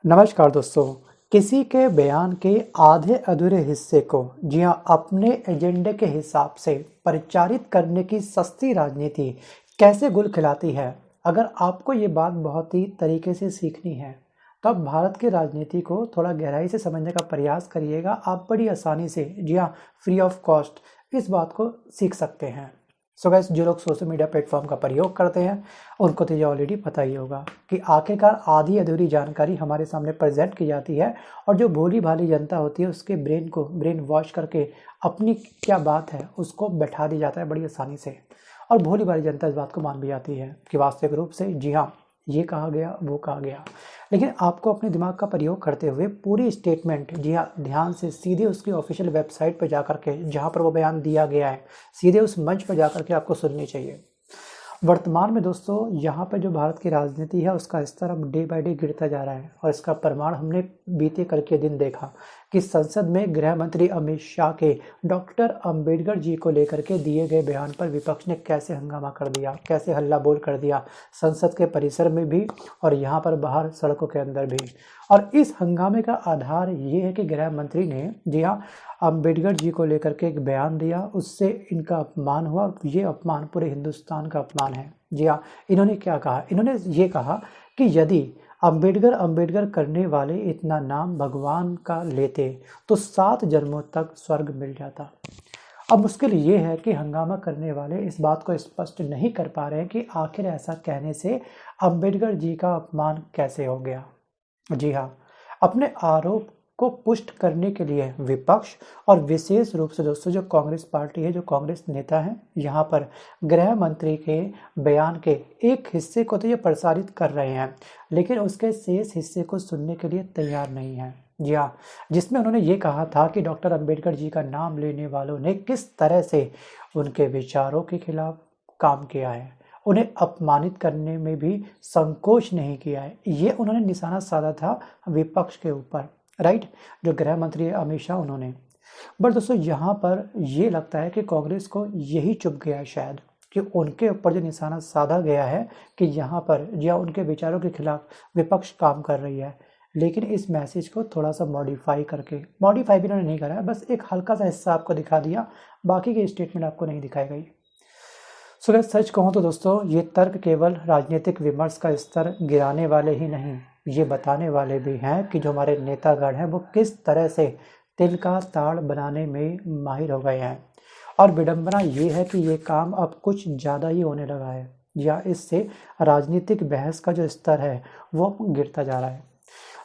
नमस्कार दोस्तों। किसी के बयान के आधे अधूरे हिस्से को जी हाँ अपने एजेंडे के हिसाब से परिचारित करने की सस्ती राजनीति कैसे गुल खिलाती है। अगर आपको ये बात बहुत ही तरीके से सीखनी है तो आप भारत की राजनीति को थोड़ा गहराई से समझने का प्रयास करिएगा। आप बड़ी आसानी से जी हाँ फ्री ऑफ कॉस्ट इस बात को सीख सकते हैं। सो गाइस, जो लोग सोशल मीडिया प्लेटफॉर्म का प्रयोग करते हैं उनको तो ये ऑलरेडी पता ही होगा कि आखिरकार आधी अधूरी जानकारी हमारे सामने प्रेजेंट की जाती है और जो भोली भाली जनता होती है उसके ब्रेन वॉश करके अपनी क्या बात है उसको बैठा दिया जाता है बड़ी आसानी से। और भोली भाली जनता इस बात को मान भी जाती है कि वास्तविक रूप से जी हाँ ये कहा गया वो कहा गया। लेकिन आपको अपने दिमाग का प्रयोग करते हुए पूरी स्टेटमेंट जी हाँ ध्यान से सीधे उसकी ऑफिशियल वेबसाइट पर जाकर के जहाँ पर वो बयान दिया गया है सीधे उस मंच पर जाकर के आपको सुननी चाहिए। वर्तमान में दोस्तों यहाँ पर जो भारत की राजनीति है उसका स्तर अब डे बाय डे गिरता जा रहा है और इसका प्रमाण हमने बीते कल के दिन देखा कि संसद में गृह मंत्री अमित शाह के डॉक्टर अंबेडकर जी को लेकर के दिए गए बयान पर विपक्ष ने कैसे हंगामा कर दिया, कैसे हल्ला बोल कर दिया संसद के परिसर में भी और यहाँ पर बाहर सड़कों के अंदर भी। और इस हंगामे का आधार ये है कि गृह मंत्री ने जी हाँ अंबेडकर जी को लेकर के एक बयान दिया, उससे इनका अपमान हुआ। ये अपमान पूरे हिंदुस्तान का अपमान है। जी हाँ, इन्होंने क्या कहा, इन्होंने ये कहा कि यदि अंबेडकर करने वाले इतना नाम भगवान का लेते तो 7 जन्मों तक स्वर्ग मिल जाता। अब मुश्किल ये है कि हंगामा करने वाले इस बात को स्पष्ट नहीं कर पा रहे हैं कि आखिर ऐसा कहने से अंबेडकर जी का अपमान कैसे हो गया। जी हाँ, अपने आरोप को पुष्ट करने के लिए विपक्ष और विशेष रूप से दोस्तों जो कांग्रेस पार्टी है, जो कांग्रेस नेता हैं, यहाँ पर गृह मंत्री के बयान के एक हिस्से को तो ये प्रसारित कर रहे हैं लेकिन उसके शेष हिस्से को सुनने के लिए तैयार नहीं है। जी हाँ, जिसमें उन्होंने ये कहा था कि डॉक्टर अंबेडकर जी का नाम लेने वालों ने किस तरह से उनके विचारों के खिलाफ काम किया है, उन्हें अपमानित करने में भी संकोच नहीं किया है। ये उन्होंने निशाना साधा था विपक्ष के ऊपर, राइट, जो गृह मंत्री अमित शाह उन्होंने। बट दोस्तों यहाँ पर ये लगता है कि कांग्रेस को यही चुप गया है शायद कि उनके ऊपर जो निशाना साधा गया है कि यहाँ पर या उनके विचारों के खिलाफ विपक्ष काम कर रही है। लेकिन इस मैसेज को थोड़ा सा मॉडिफाई भी उन्होंने नहीं करा है, बस एक हल्का सा हिस्सा आपको दिखा दिया, बाकी की स्टेटमेंट आपको नहीं दिखाई गई। सो अगर सच कहूँ तो दोस्तों ये तर्क केवल राजनीतिक विमर्श का स्तर गिराने वाले ही नहीं, ये बताने वाले भी हैं कि जो हमारे नेतागण हैं वो किस तरह से तिल का ताड़ बनाने में माहिर हो गए हैं। और विडंबना ये है कि ये काम अब कुछ ज़्यादा ही होने लगा है या इससे राजनीतिक बहस का जो स्तर है वो गिरता जा रहा है।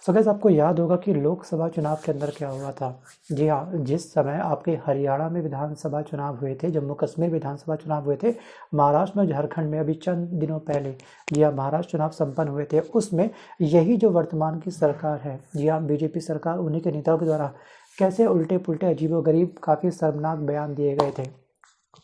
सो गाइस, आपको याद होगा कि लोकसभा चुनाव के अंदर क्या हुआ था। जी हाँ, जिस समय आपके हरियाणा में विधानसभा चुनाव हुए थे, जम्मू कश्मीर विधानसभा चुनाव हुए थे, महाराष्ट्र में झारखंड में अभी चंद दिनों पहले जी हाँ महाराष्ट्र चुनाव संपन्न हुए थे, उसमें यही जो वर्तमान की सरकार है जी हाँ बीजेपी सरकार, उन्हीं के नेताओं के द्वारा कैसे उल्टे पुल्टे अजीबोगरीब काफ़ी शर्मनाक बयान दिए गए थे।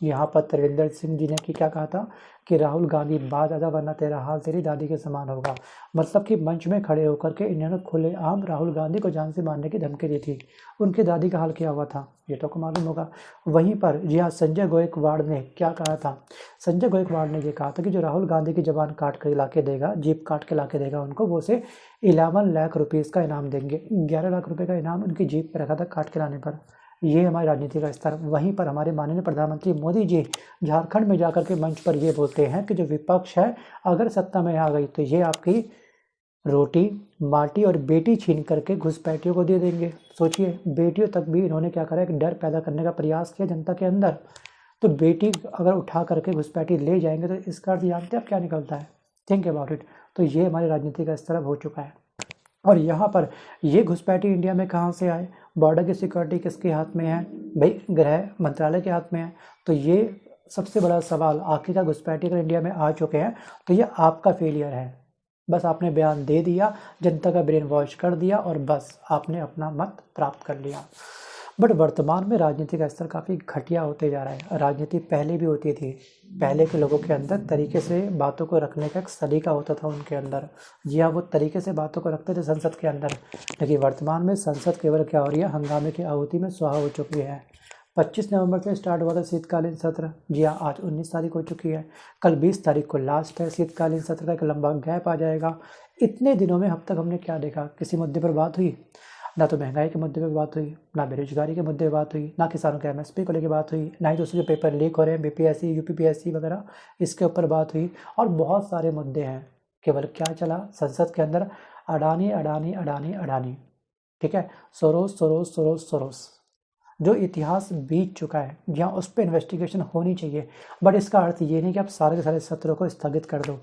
यहाँ पर त्रिवेंद्र सिंह जी ने क्या कहा था कि राहुल गांधी बात आजा वरना तेरा हाल तेरी दादी के समान होगा। मतलब कि मंच में खड़े होकर के इन्होंने खुलेआम राहुल गांधी को जान से मारने की धमकी दी थी। उनकी दादी का हाल क्या हुआ था ये तो आपको मालूम होगा। वहीं पर जी हाँ संजय गोयकवाड़ ने क्या कहा था, संजय गोयकवाड़ ने ये कहा था कि जो राहुल गांधी की जबान काट कर ला के देगा, जीप काट के ला के देगा उनको, वो उसे 11 लाख रुपीज़ का इनाम देंगे। 11 लाख रुपये का इनाम उनकी जीप पर रखा था काट के लाने पर। ये हमारी राजनीति का स्तर। वहीं पर हमारे माननीय प्रधानमंत्री मोदी जी झारखंड में जाकर के मंच पर ये बोलते हैं कि जो विपक्ष है अगर सत्ता में आ गई तो ये आपकी रोटी माटी और बेटी छीन करके घुसपैठियों को दे देंगे। सोचिए, बेटियों तक भी इन्होंने क्या करा, एक डर पैदा करने का प्रयास किया जनता के अंदर। तो बेटी अगर उठा करके घुसपैठी ले जाएंगे तो इसका अर्थ जानते हैं आप क्या निकलता है, थिंक अबाउट इट। तो ये हमारी राजनीति का स्तर अब हो चुका है। और यहाँ पर ये घुसपैठी इंडिया में कहाँ से आए, बॉर्डर की सिक्योरिटी किसके हाथ में है, भाई गृह मंत्रालय के हाथ में है। तो ये सबसे बड़ा सवाल, आखिरकार घुसपैठी अगर इंडिया में आ चुके हैं तो ये आपका फेलियर है। बस आपने बयान दे दिया, जनता का ब्रेन वॉश कर दिया और बस आपने अपना मत प्राप्त कर लिया। बट वर्तमान में राजनीति का स्तर काफ़ी घटिया होते जा रहा है। राजनीति पहले भी होती थी, पहले के लोगों के अंदर तरीके से बातों को रखने का एक सलीका होता था उनके अंदर। जी हाँ, वो तरीके से बातों को रखते थे संसद के अंदर। लेकिन वर्तमान में संसद केवल क्या हो रही है, हंगामे की आहुति में स्वाहा हो चुकी है। 25 नवंबर से स्टार्ट हुआ था शीतकालीन सत्र। जी हाँ, आज 19 तारीख हो चुकी है, कल 20 तारीख को लास्ट है शीतकालीन सत्र का। एक लंबा गैप आ जाएगा, इतने दिनों में अब तक हमने क्या देखा? किसी मुद्दे पर बात हुई? ना तो महंगाई के मुद्दे पर बात हुई, ना बेरोजगारी के मुद्दे पर बात हुई, ना किसानों के एमएसपी को लेकर बात हुई, ना ही दूसरे जो पेपर लीक हो रहे हैं बीपीएससी यूपीपीएससी वगैरह इसके ऊपर बात हुई। और बहुत सारे मुद्दे हैं। केवल क्या चला संसद के अंदर? अडानी अडानी अडानी अडानी। ठीक है, सोरोस सोरोस सोरोस सोरोस, जो इतिहास बीत चुका है, जहाँ उस पर इन्वेस्टिगेशन होनी चाहिए। बट इसका अर्थ ये नहीं कि आप सारे के सारे सत्रों को स्थगित कर दो।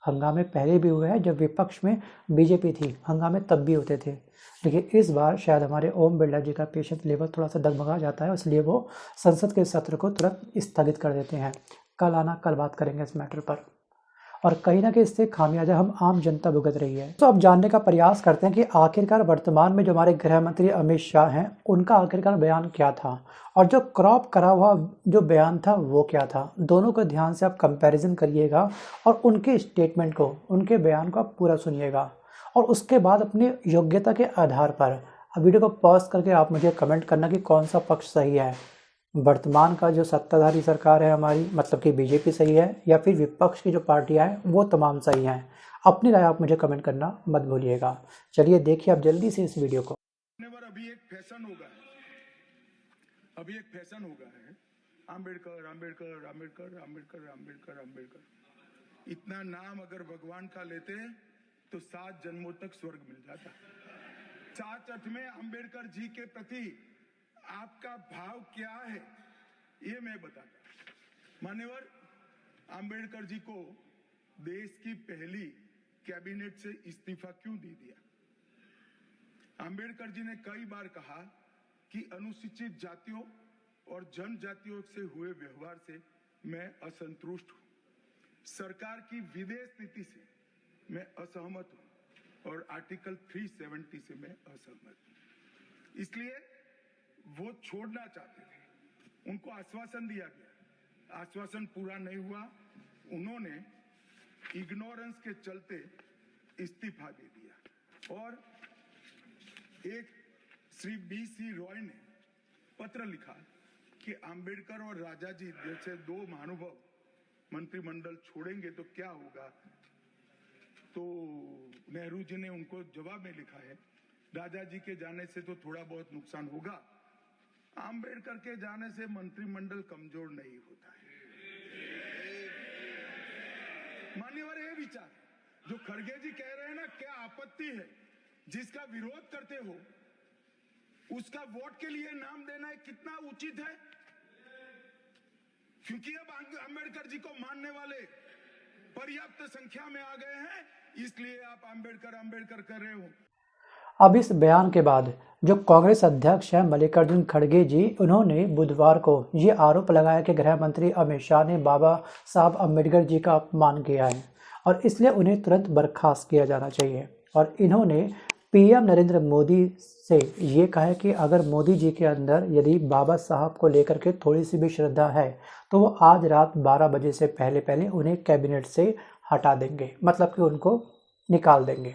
हंगामे पहले भी हुए हैं, जब विपक्ष में बीजेपी थी, हंगामे तब भी होते थे। लेकिन इस बार शायद हमारे ओम बिरला जी का पेशेंस लेवल थोड़ा सा डगमगा जाता है, इसलिए वो संसद के सत्र को तुरंत स्थगित कर देते हैं। कल आना, कल बात करेंगे इस मैटर पर। और कहीं ना कहीं इससे खामियाजा हम आम जनता भुगत रही है। तो अब जानने का प्रयास करते हैं कि आखिरकार वर्तमान में जो हमारे गृह मंत्री अमित शाह हैं, उनका आखिरकार बयान क्या था, और जो क्रॉप करा हुआ जो बयान था वो क्या था। दोनों को ध्यान से आप कंपैरिजन करिएगा और उनके स्टेटमेंट को, उनके बयान को आप पूरा सुनिएगा, और उसके बाद अपनी योग्यता के आधार पर वीडियो को पॉज करके आप मुझे कमेंट करना कि कौन सा पक्ष सही है। वर्तमान का जो सत्ताधारी सरकार है हमारी, मतलब कि बीजेपी सही है, या फिर विपक्ष की जो पार्टियां हैं वो तमाम सही हैं। अपनी राय आप मुझे कमेंट करना मत भूलिएगा। चलिए देखिए आप जल्दी से इस वीडियो को। अभी एक फैशन हो गया है, अभी एक फैशन हो गया है, आम्बेडकर आम्बेडकर आम्बेडकर आम्बेडकर आम्बेडकर आम्बेडकर। इतना नाम अगर भगवान का लेते तो 7 जन्मों तक स्वर्ग मिल जाता। साच अर्थ में आम्बेडकर जी के प्रति आपका भाव क्या है ये मैं बताता। मान्यवर, आम्बेडकर जी को देश की पहली कैबिनेट से इस्तीफा क्यों दे दिया? आम्बेडकर जी ने कई बार कहा कि अनुसूचित जातियों और जनजातियों से हुए व्यवहार से मैं असंतुष्ट हूं। सरकार की विदेश नीति से मैं असहमत हूं और आर्टिकल 370 से मैं असहमत हूं। इसलिए वो छोड़ना चाहते थे। उनको आश्वासन दिया गया, आश्वासन पूरा नहीं हुआ। उन्होंने इग्नोरेंस के चलते इस्तीफा दे दिया। और एक श्री BC रॉय ने पत्र लिखा कि आम्बेडकर और राजा जी जैसे 2 महानुभाव मंत्रिमंडल छोड़ेंगे तो क्या होगा। तो नेहरू जी ने उनको जवाब में लिखा है, राजा जी के जाने से तो थोड़ा बहुत नुकसान होगा, आम्बेडकर के जाने से मंत्रिमंडल कमजोर नहीं होता है। मान्यवर, ये विचार जो खड़गे जी कह रहे हैं ना, क्या आपत्ति है? जिसका विरोध करते हो उसका वोट के लिए नाम देना कितना उचित है? क्योंकि अब अंबेडकर जी को मानने वाले पर्याप्त संख्या में आ गए हैं, इसलिए आप अंबेडकर अंबेडकर कर रहे हो। अब इस बयान के बाद जो कांग्रेस अध्यक्ष हैं मल्लिकार्जुन खड़गे जी, उन्होंने बुधवार को ये आरोप लगाया कि गृह मंत्री अमित शाह ने बाबा साहब अम्बेडकर जी का अपमान किया है और इसलिए उन्हें तुरंत बर्खास्त किया जाना चाहिए। और इन्होंने पीएम नरेंद्र मोदी से ये कहा है कि अगर मोदी जी के अंदर यदि बाबा साहब को लेकर के थोड़ी सी भी श्रद्धा है तो वो आज रात 12 बजे से पहले पहले उन्हें कैबिनेट से हटा देंगे, मतलब कि उनको निकाल देंगे।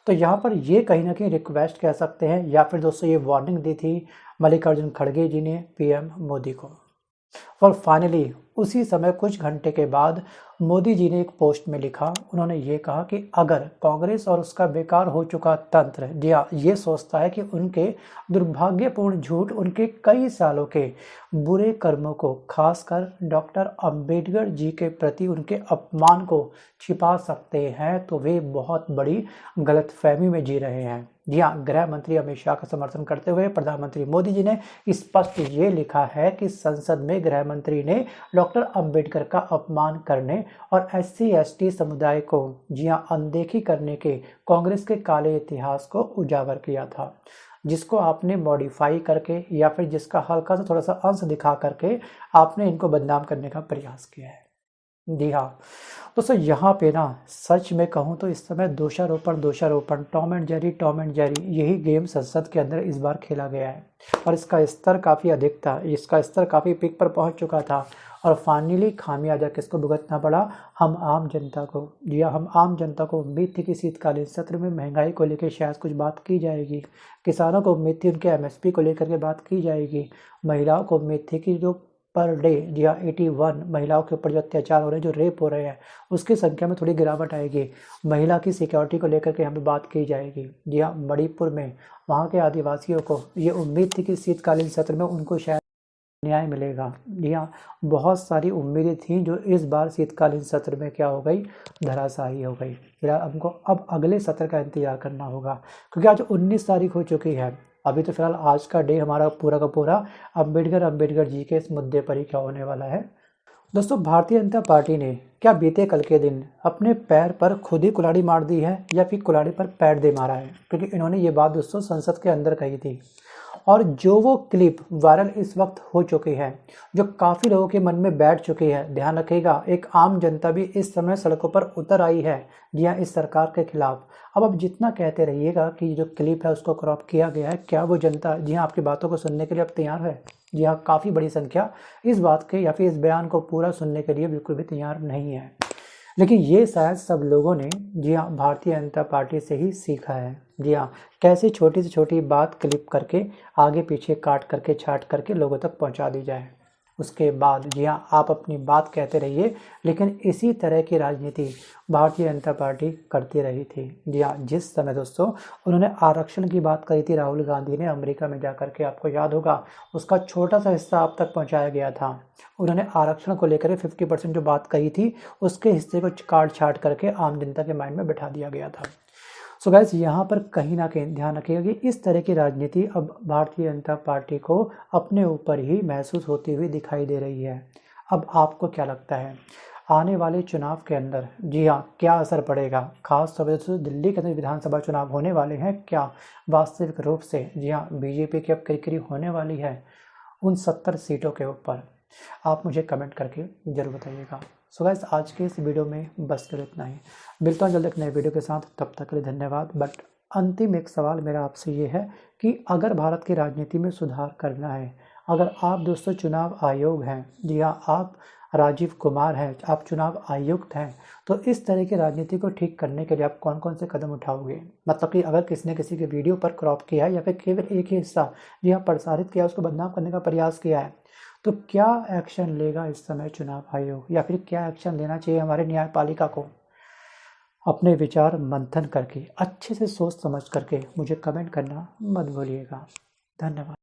तो यहाँ पर ये कहीं ना कहीं रिक्वेस्ट कह सकते हैं, या फिर दोस्तों ये वार्निंग दी थी मल्लिकार्जुन खड़गे जी ने पीएम मोदी को। और फाइनली उसी समय कुछ घंटे के बाद मोदी जी ने एक पोस्ट में लिखा, उन्होंने ये कहा कि अगर कांग्रेस और उसका बेकार हो चुका तंत्र ये सोचता है कि उनके दुर्भाग्यपूर्ण झूठ उनके कई सालों के बुरे कर्मों को, खासकर डॉक्टर अंबेडकर जी के प्रति उनके अपमान को छिपा सकते हैं, तो वे बहुत बड़ी गलतफहमी में जी रहे हैं। जी हाँ, गृह मंत्री अमित शाह का समर्थन करते हुए प्रधानमंत्री मोदी जी ने स्पष्ट ये लिखा है कि संसद में गृह मंत्री ने डॉक्टर अंबेडकर का अपमान करने और SC/ST समुदाय को जी हाँ अनदेखी करने के कांग्रेस के काले इतिहास को उजागर किया था, जिसको आपने मॉडिफाई करके या फिर जिसका हल्का सा थोड़ा सा अंश दिखा करके आपने इनको बदनाम करने का प्रयास किया है। जी हाँ दोस्तों, यहाँ पे ना सच में कहूँ तो इस समय दोषारोपण टॉम एंड जेरी यही गेम संसद के अंदर इस बार खेला गया है और इसका स्तर काफ़ी अधिक था, इसका स्तर काफ़ी पीक पर पहुँच चुका था और फाइनली खामियाजा किसको भुगतना पड़ा? हम आम जनता को। जी हाँ, हम आम जनता को उम्मीद थी कि शीतकालीन सत्र में महंगाई को लेकर शायद कुछ बात की जाएगी, किसानों को उम्मीद थी उनके MSP को लेकर के बात की जाएगी, महिलाओं को उम्मीद थी कि जो पर डे, जी हाँ 81 महिलाओं के ऊपर जो अत्याचार हो रहे हैं, जो रेप हो रहे हैं, उसकी संख्या में थोड़ी गिरावट आएगी। महिला की सिक्योरिटी को लेकर के यहाँ पे बात की जाएगी। जी हाँ, मणिपुर में वहाँ के आदिवासियों को ये उम्मीद थी कि शीतकालीन सत्र में उनको शायद न्याय मिलेगा। जी हाँ, बहुत सारी उम्मीदें थीं जो इस बार शीतकालीन सत्र में क्या हो गई, धराशायी हो गई। फिर हमको अब अगले सत्र का इंतजार करना होगा, क्योंकि आज 19 तारीख हो चुकी है। अभी तो फिलहाल आज का डे हमारा पूरा का पूरा अम्बेडकर जी के इस मुद्दे पर ही क्या होने वाला है। दोस्तों, भारतीय जनता पार्टी ने क्या बीते कल के दिन अपने पैर पर खुद ही कुल्हाड़ी मार दी है, या फिर कुल्हाड़ी पर पैर दे मारा है? क्योंकि इन्होंने ये बात दोस्तों संसद के अंदर कही थी, और जो वो क्लिप वायरल इस वक्त हो चुकी है, जो काफ़ी लोगों के मन में बैठ चुकी है। ध्यान रखिएगा, एक आम जनता भी इस समय सड़कों पर उतर आई है, जी हाँ, इस सरकार के खिलाफ। अब आप जितना कहते रहिएगा कि जो क्लिप है उसको क्रॉप किया गया है, क्या वो जनता जी हाँ आपकी बातों को सुनने के लिए अब तैयार है? जी हाँ, काफ़ी बड़ी संख्या इस बात के या फिर इस बयान को पूरा सुनने के लिए बिल्कुल भी तैयार नहीं है। लेकिन ये शायद सब लोगों ने जी हाँ भारतीय जनता पार्टी से ही सीखा है। जी हाँ, कैसे छोटी से छोटी बात क्लिप करके आगे पीछे काट करके छाट करके लोगों तक पहुंचा दी जाए। उसके बाद जी हाँ, आप अपनी बात कहते रहिए, लेकिन इसी तरह की राजनीति भारतीय जनता पार्टी करती रही थी। जी हाँ, जिस समय दोस्तों उन्होंने आरक्षण की बात करी थी राहुल गांधी ने अमेरिका में जाकर के, आपको याद होगा, उसका छोटा सा हिस्सा आप तक पहुंचाया गया था। उन्होंने आरक्षण को लेकर 50% जो बात कही थी, उसके हिस्से को काट छाट करके आम जनता के माइंड में बैठा दिया गया था। सो गैस, यहाँ पर कहीं ना कहीं ध्यान रखिएगा कि इस तरह की राजनीति अब भारतीय जनता पार्टी को अपने ऊपर ही महसूस होती हुई दिखाई दे रही है। अब आपको क्या लगता है, आने वाले चुनाव के अंदर जी हाँ क्या असर पड़ेगा? खास तौर से दिल्ली के अंदर विधानसभा चुनाव होने वाले हैं, क्या वास्तविक रूप से जी हाँ बीजेपी की अब किरकिरी होने वाली है उन 70 सीटों के ऊपर? आप मुझे कमेंट करके ज़रूर बताइएगा। सो गाइस, आज के इस वीडियो में बस कर इतना ही। मिलता हूँ जल्द एक नए वीडियो के साथ, तब तक के लिए धन्यवाद। बट अंतिम एक सवाल मेरा आपसे ये है कि अगर भारत की राजनीति में सुधार करना है, अगर आप दोस्तों चुनाव आयोग हैं, जी हाँ आप राजीव कुमार हैं, आप चुनाव आयुक्त हैं, तो इस तरह की राजनीति को ठीक करने के लिए आप कौन कौन से कदम उठाओगे? मतलब कि अगर किसी ने किसी के वीडियो पर क्रॉप किया है या फिर केवल एक ही हिस्सा जी हाँ प्रसारित किया, उसको बदनाम करने का प्रयास किया है, तो क्या एक्शन लेगा इस समय चुनाव आयोग, या फिर क्या एक्शन लेना चाहिए हमारे न्यायपालिका को? अपने विचार मंथन करके अच्छे से सोच समझ करके मुझे कमेंट करना मत भूलिएगा। धन्यवाद।